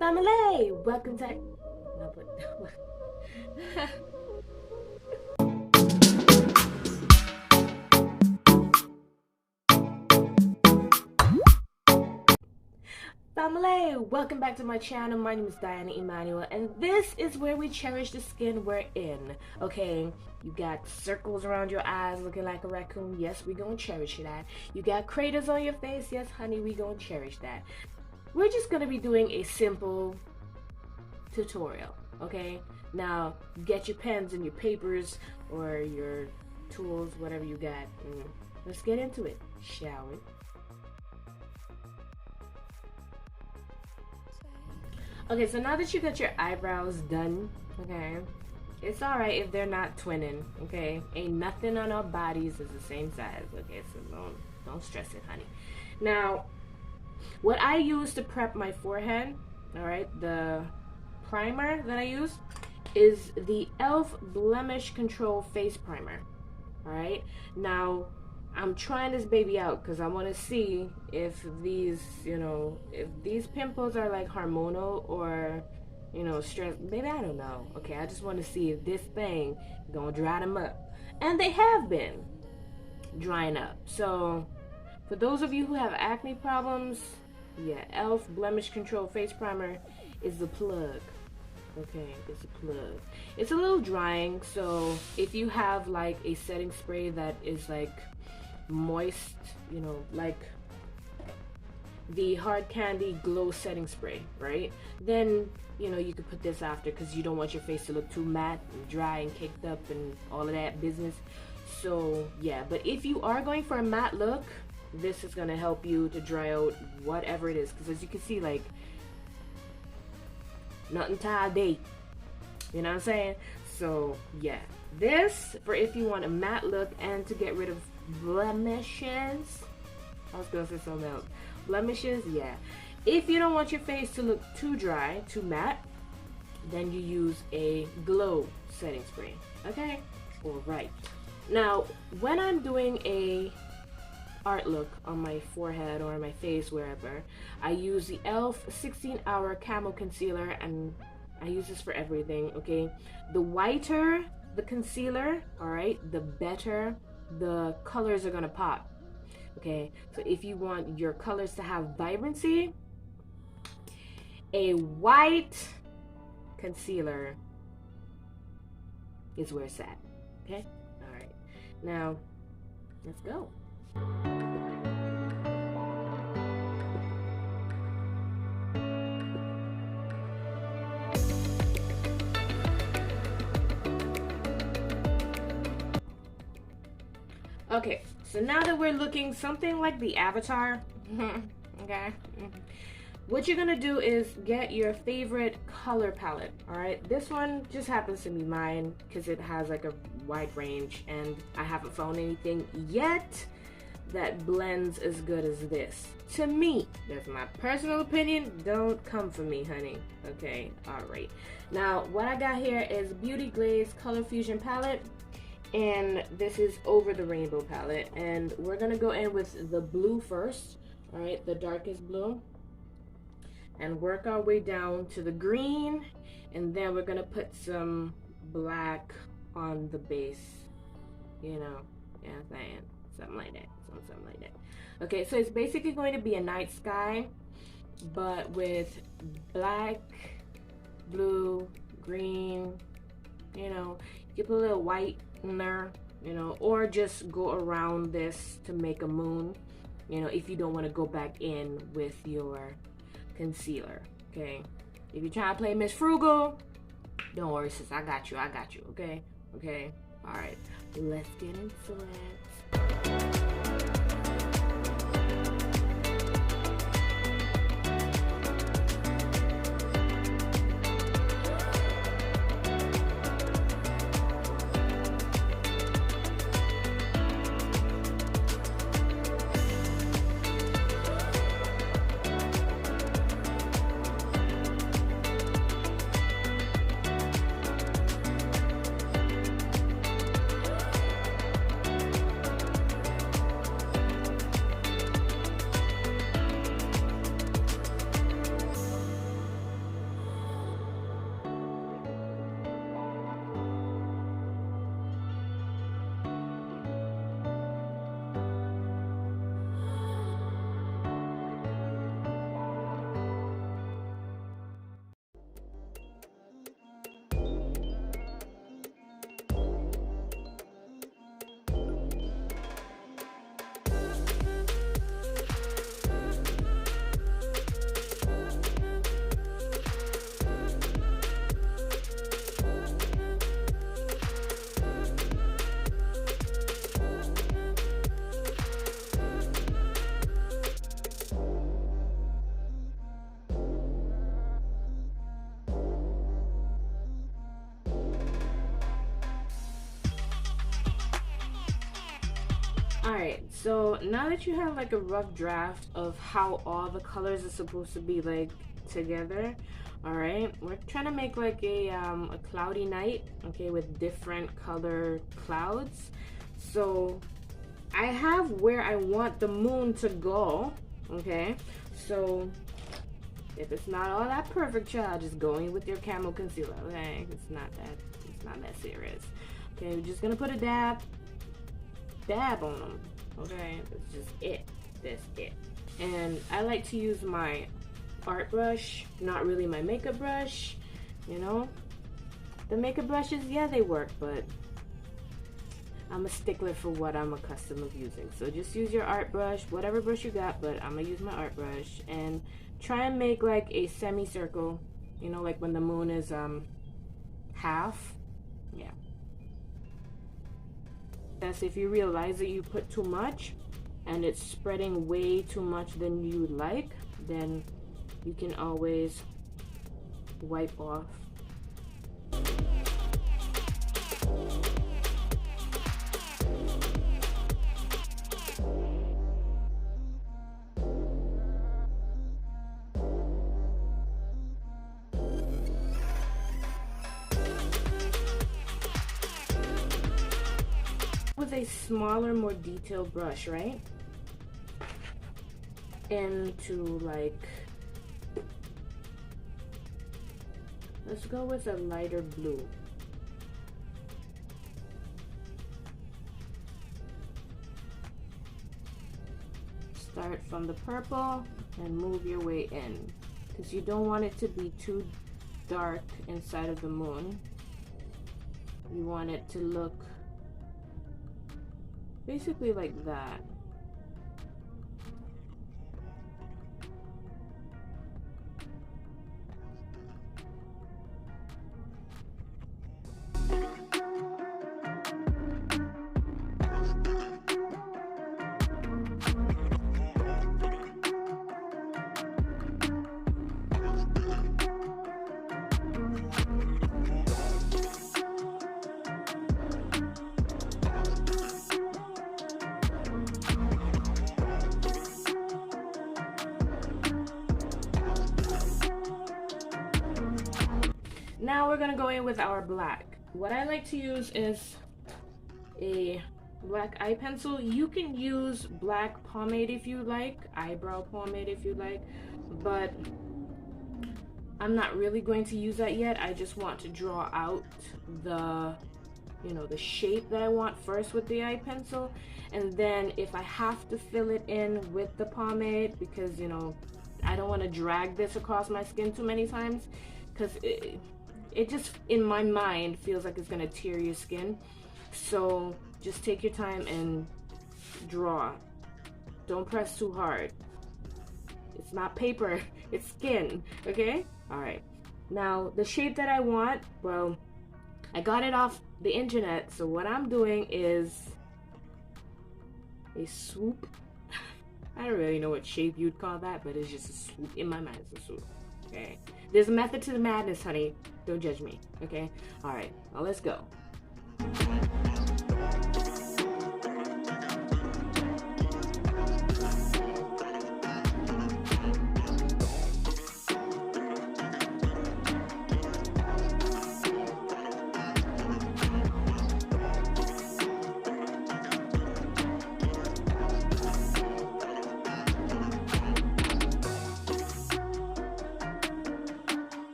Famalaaay, welcome to. No, but. Family, welcome back to my channel. My name is Emanuel, and this is where we cherish the skin we're in. Okay, you got circles around your eyes looking like a raccoon. Yes, we gonna cherish that. You got craters on your face. Yes, honey, we gonna cherish that. We're just gonna be doing a simple tutorial. Okay, now get your pens and your papers or your tools, whatever you got, and let's get into it, shall we? Okay, so now that you got your eyebrows done, okay, it's alright if they're not twinning, okay? Ain't nothing on our bodies is the same size, okay? So don't stress it, honey. Now, what I use to prep my forehead, alright, the primer that I use is the e.l.f. Blemish Control Face Primer, alright? Now, I'm trying this baby out because I want to see if these, if these pimples are like hormonal or, stress. Maybe I don't know. Okay, I just want to see if this thing gonna dry them up. And they have been drying up. So, for those of you who have acne problems, yeah, e.l.f. Blemish Control Face Primer is the plug. Okay, it's a plug. It's a little drying, so if you have like a setting spray that is like moist, like the hard candy glow setting spray, right? Then you could put this after because you don't want your face to look too matte and dry and caked up and all of that business. So yeah, but if you are going for a matte look, this is gonna help you to dry out whatever it is, because as you can see, like, nothing tie day, you know what I'm saying? So yeah, this for if you want a matte look and to get rid of blemishes. I was gonna say something else. Blemishes, yeah. If you don't want your face to look too dry, too matte, then you use a glow setting spray. Okay? Alright. Now, when I'm doing a art look on my forehead or my face, wherever, I use the e.l.f. 16-hour Camo Concealer, and I use this for everything, okay? The whiter the concealer, alright, the better the colors are gonna pop. Okay, so if you want your colors to have vibrancy, a white concealer is where it's at. Okay, all right, now let's go. Okay, so now that we're looking something like the avatar, okay, what you're gonna do is get your favorite color palette, alright? This one just happens to be mine because it has like a wide range, and I haven't found anything yet that blends as good as this. To me, that's my personal opinion. Don't come for me, honey. Okay, alright. Now, what I got here is Beauty Glazed Color Fusion Palette. And this is Over the Rainbow palette, and we're gonna go in with the blue first, all right, the darkest blue, and work our way down to the green, and then we're gonna put some black on the base, yeah, I'm saying something like that, something like that. Okay, so it's basically going to be a night sky, but with black, blue, green, you can put a little white in there, or just go around this to make a moon, if you don't want to go back in with your concealer. Okay, if you're trying to play Miss Frugal, don't worry, sis, I got you, okay, all right, let's get into it. Alright, so now that you have like a rough draft of how all the colors are supposed to be like together, alright, we're trying to make like a cloudy night, okay, with different color clouds. So I have where I want the moon to go, okay, so if it's not all that perfect, child, just go in with your Camo Concealer, okay, it's not that serious. Okay, we're just gonna put a dab on them, okay? That's just it. That's it. And I like to use my art brush, not really my makeup brush, you know? The makeup brushes, yeah, they work, but I'm a stickler for what I'm accustomed of using. So just use your art brush, whatever brush you got, but I'm gonna use my art brush and try and make like a semicircle, you know, like when the moon is half. Yeah. That's if you realize that you put too much and it's spreading way too much than you would like, then you can always wipe off. With a smaller, more detailed brush, right? Into like, let's go with a lighter blue. Start from the purple and move your way in, because you don't want it to be too dark inside of the moon. You want it to look basically like that. Now we're gonna go in with our black. What I like to use is a black eye pencil. You can use black pomade if you like, eyebrow pomade if you like, but I'm not really going to use that yet. I just want to draw out the, you know, the shape that I want first with the eye pencil, and then if I have to fill it in with the pomade, because, you know, I don't want to drag this across my skin too many times, because it just, in my mind, feels like it's gonna tear your skin. So just take your time and draw. Don't press too hard. It's not paper, it's skin, okay? All right, now the shape that I want, well, I got it off the internet, so what I'm doing is a swoop. I don't really know what shape you'd call that, but it's just a swoop. In my mind, it's a swoop, okay? There's a method to the madness, honey. Don't judge me, okay? All right, now let's go.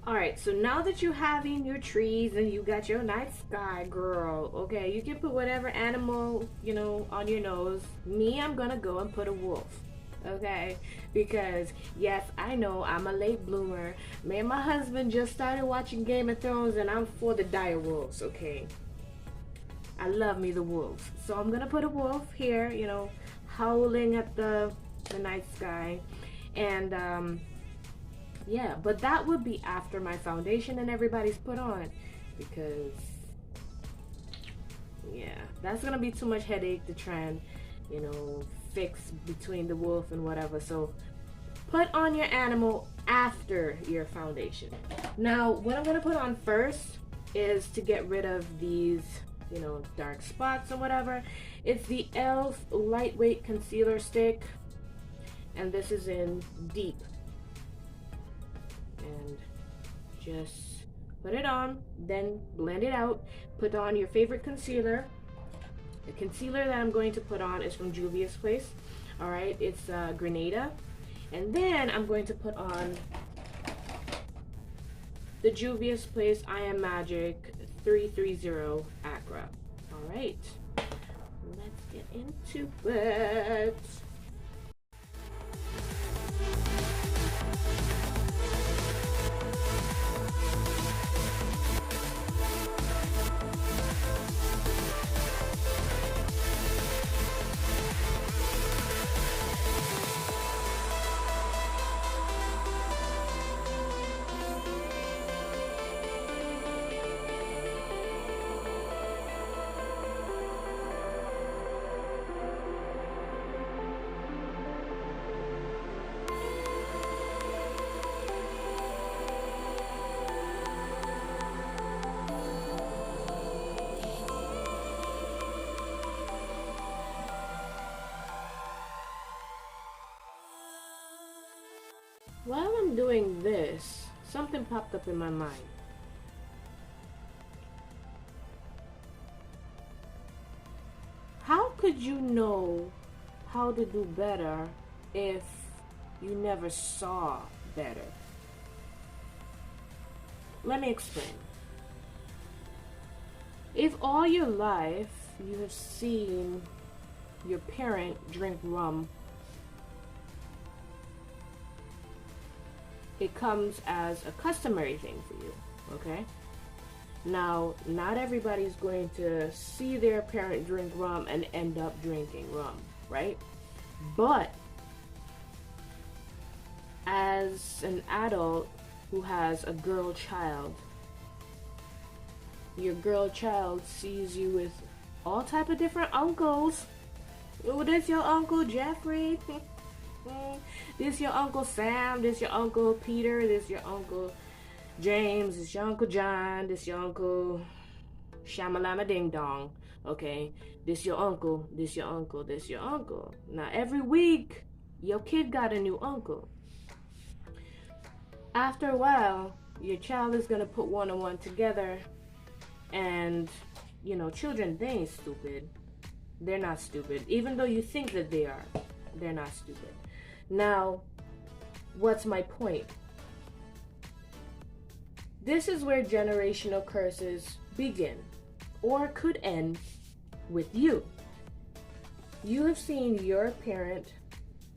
All right, so now that you having your trees and you got your night sky, girl, okay, you can put whatever animal, you know, on your nose. Me, I'm gonna go and put a wolf, okay? Because, yes, I know I'm a late bloomer. Me and my husband just started watching Game of Thrones and I'm for the dire wolves, okay? I love me the wolves. So I'm gonna put a wolf here, you know, howling at the night sky. And, yeah, but that would be after my foundation and everybody's put on, because yeah, that's gonna be too much headache to try and, you know, fix between the wolf and whatever. So put on your animal after your foundation. Now what I'm gonna put on first is to get rid of these, you know, dark spots or whatever. It's the e.l.f. lightweight concealer stick, and this is in deep. And just put it on, then blend it out. Put on your favorite concealer. The concealer that I'm going to put on is from Juvia's place. All right, it's Grenada. And then I'm going to put on the Juvia's place I Am Magic 330 Acra. All right, let's get into it. While I'm doing this, something popped up in my mind. How could you know how to do better if you never saw better? Let me explain. If all your life you have seen your parent drink rum, it comes as a customary thing for you, okay? Now, not everybody's going to see their parent drink rum and end up drinking rum, right? But as an adult who has a girl child, your girl child sees you with all type of different uncles. Oh, this your Uncle Jeffrey. This your Uncle Sam, this your Uncle Peter, this your Uncle James, this your Uncle John, this your Uncle Shamalama Ding Dong, okay? This your uncle, this your uncle, this your uncle. Now every week, your kid got a new uncle. After a while, your child is gonna put one and one together, and, you know, children, they ain't stupid. They're not stupid. Even though you think that they are, they're not stupid. Now, what's my point? This is where generational curses begin, or could end with you. You have seen your parent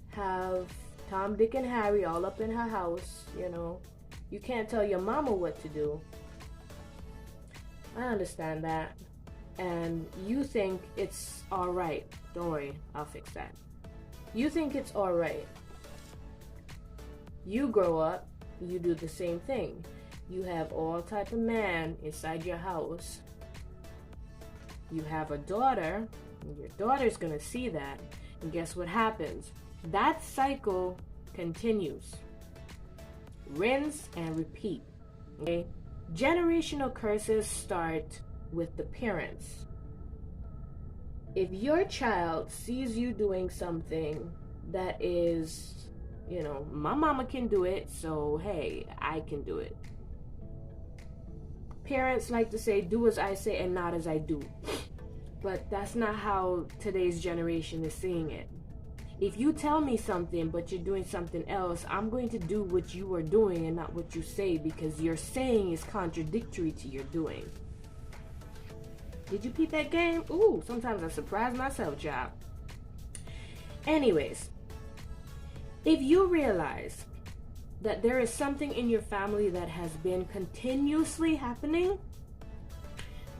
have Tom, Dick, and Harry all up in her house, you know. You can't tell your mama what to do. I understand that. And you think it's alright. Don't worry, I'll fix that. You think it's alright. You grow up, you do the same thing. You have all type of man inside your house. You have a daughter, and your daughter's gonna see that. And guess what happens? That cycle continues. Rinse and repeat. Okay? Generational curses start with the parents. If your child sees you doing something that is, you know, my mama can do it, so hey, I can do it. Parents like to say, do as I say and not as I do. But that's not how today's generation is seeing it. If you tell me something but you're doing something else, I'm going to do what you are doing and not what you say, because your saying is contradictory to your doing. Did you peep that game? Ooh, sometimes I surprise myself, child. Anyways, if you realize that there is something in your family that has been continuously happening,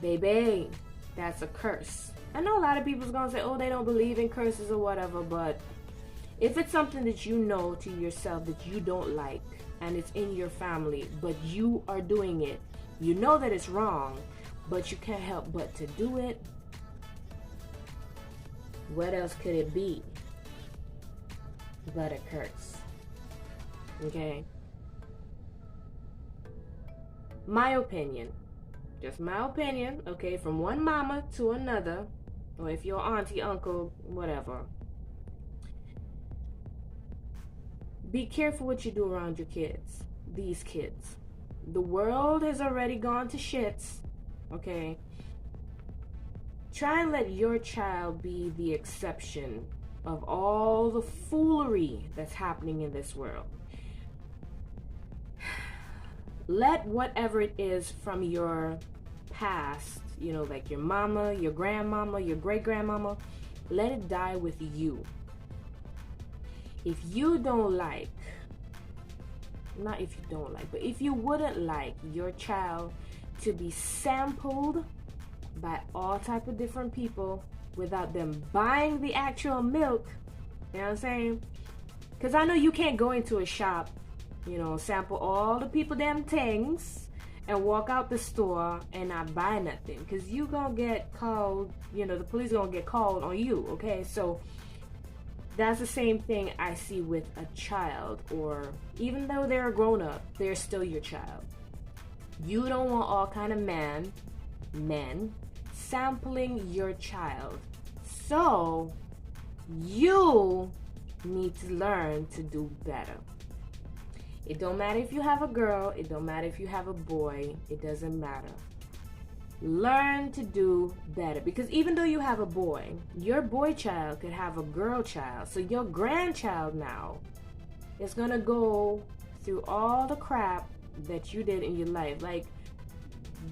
baby, that's a curse. I know a lot of people's gonna say, oh, they don't believe in curses or whatever, but if it's something that you know to yourself that you don't like, and it's in your family, but you are doing it, you know that it's wrong, but you can't help but to do it, what else could it be but a curse? Okay? My opinion, just my opinion, okay, from one mama to another, or if you're auntie, uncle, whatever, be careful what you do around your kids, these kids. The world has already gone to shits, okay? Try and let your child be the exception of all the foolery that's happening in this world. Let whatever it is from your past, you know, like your mama, your grandmama, your great-grandmama, let it die with you. If you don't like, not if you don't like, but if you wouldn't like your child to be sampled by all type of different people without them buying the actual milk, you know what I'm saying? Because I know you can't go into a shop, you know, sample all the people damn things and walk out the store and not buy nothing, because you gonna get called, you know, the police gonna get called on you, okay? So that's the same thing I see with a child, or even though they're a grown-up, they're still your child. You don't want all kind of men sampling your child. So you need to learn to do better. It don't matter if you have a girl, it don't matter if you have a boy, it doesn't matter. Learn to do better, because even though you have a boy, your boy child could have a girl child. So your grandchild now is gonna go through all the crap that you did in your life. Like,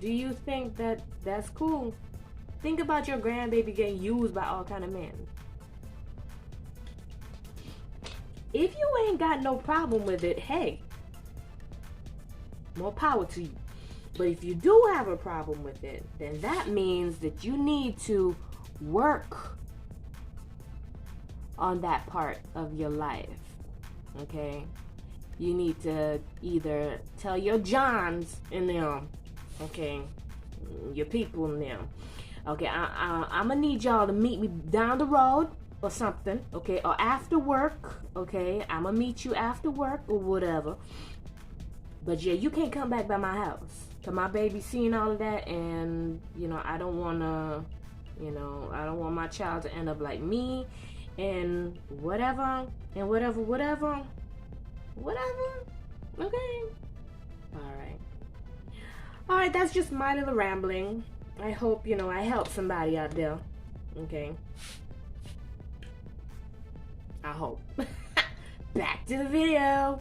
do you think that that's cool? Think about your grandbaby getting used by all kind of men. If you ain't got no problem with it, hey, more power to you. But if you do have a problem with it, then that means that you need to work on that part of your life, okay? You need to either tell your Johns in them, okay, your people in them, okay, I'm gonna need y'all to meet me down the road or something, okay, or after work, okay, I'm gonna meet you after work or whatever. But yeah, you can't come back by my house. Cause my baby seeing all of that, and you know, I don't wanna, you know, I don't want my child to end up like me, and whatever, and whatever. Okay. All right. That's just my little rambling. I hope, you know, I helped somebody out there. Okay. I hope. Back to the video.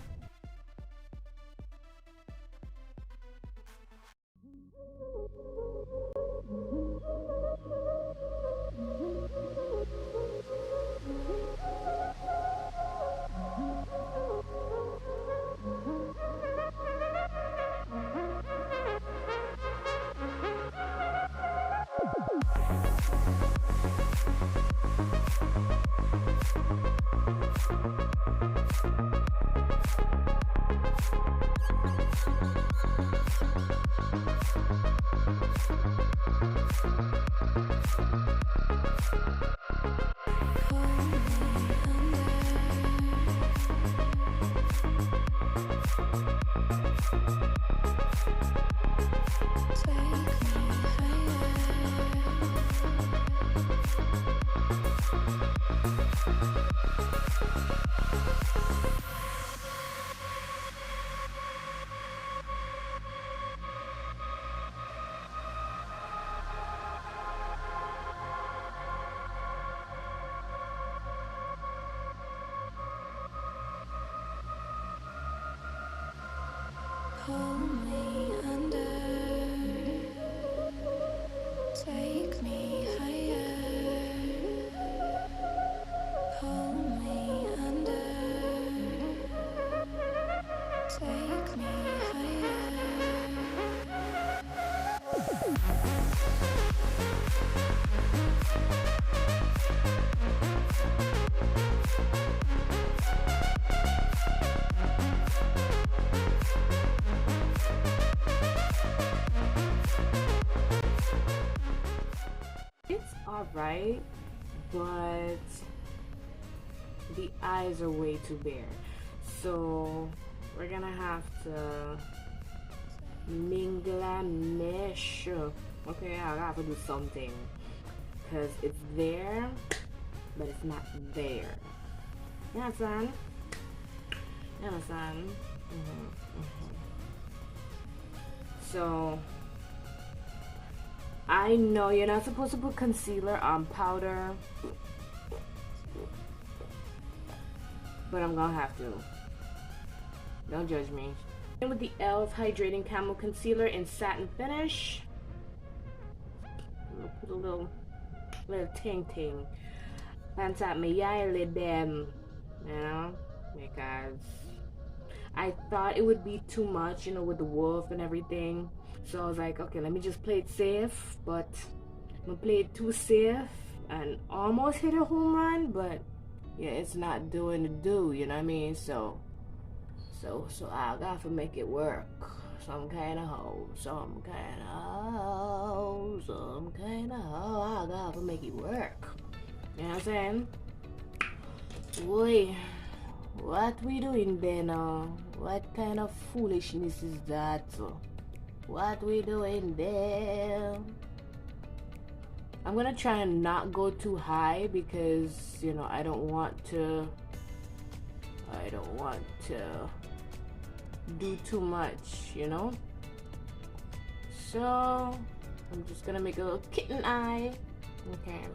Pull me under, take me higher. Pull me under, take me higher. It's alright, but the eyes are way too bare. So we're gonna have to mingle and mesh. Okay, I have to do something because it's there, but it's not there. You understand? You understand? So I know you're not supposed to put concealer on powder, but I'm gonna have to. Don't judge me. And with the e.l.f. Hydrating Camo Concealer in Satin Finish, I'm gonna put a little ting on top of my eyelid them, you know, because I thought it would be too much, you know, with the wolf and everything. So I was like, okay, let me just play it safe, but I'm gonna play it too safe and almost hit a home run, but yeah, it's not doing the do, you know what I mean? So I got to make it work. Some kind of hoe, I got to make it work. You know what I'm saying? Boy, what we doing there now? What kind of foolishness is that? What we doing there? I'm gonna try and not go too high because, you know, I don't want to do too much, you know. So I'm just gonna make a little kitten eye. Okay,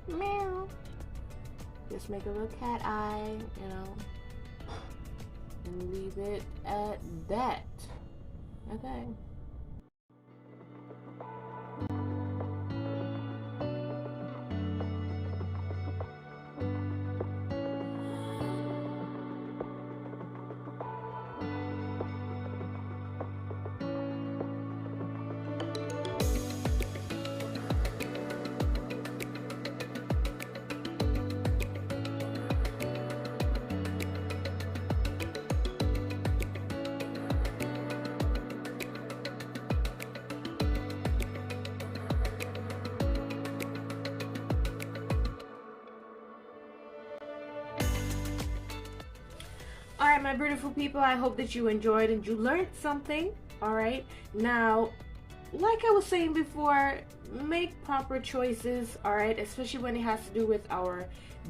meow. Just make a little cat eye, you know, and leave it at that. Okay. Alright, my beautiful people, I hope that you enjoyed and you learned something. Alright, now, like I was saying before, make proper choices, alright, especially when it has to do with our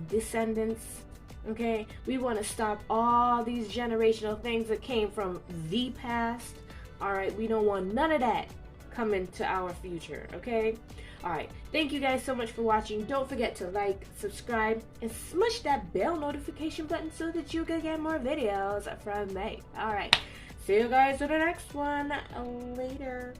descendants. Okay, we want to stop all these generational things that came from the past. Alright, we don't want none of that coming to our future, okay? Alright, thank you guys so much for watching. Don't forget to like, subscribe, and smush that bell notification button so that you can get more videos from me. Alright, see you guys in the next one. Later.